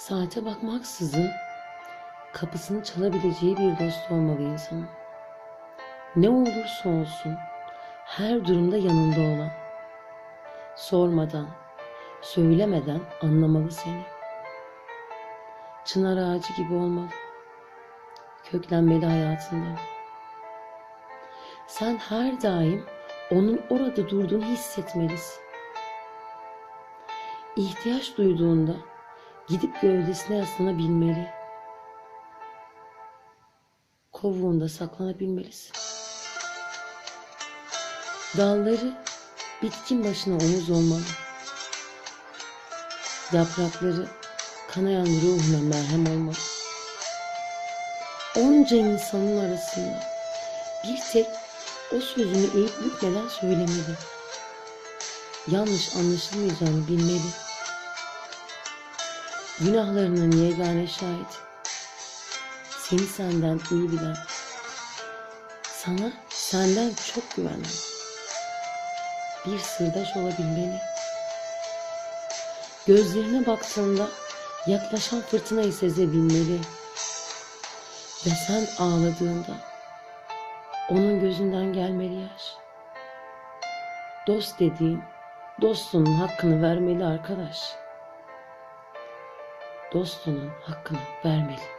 Saate bakmaksızın kapısını çalabileceği bir dost olmalı insanın. Ne olursa olsun her durumda yanında olan, sormadan, söylemeden anlamalı seni. Çınar ağacı gibi olmalı, köklenmeli hayatında. Sen her daim onun orada durduğunu hissetmelisin. İhtiyaç duyduğunda gidip gövdesine yaslanabilmeli. Kovuğunda saklanabilmelisin. Dalları bitkin başına omuz olmalı. Yaprakları kanayan ruhuna merhem olmalı. Onca insanın arasında bir tek o sözünü eğip bükmeden söylemeli. Yanlış anlaşılmayacağını bilmeli. Günahlarının yegane şahit, seni senden iyi bilen, sana senden çok güvenen bir sırdaş olabilmeli. Gözlerine baktığında yaklaşan fırtınayı sezebilmeli. Ve sen ağladığında onun gözünden gelmeli yaş. Dost dediğin dostunun hakkını vermeli arkadaş. Dostunun hakkını vermeli.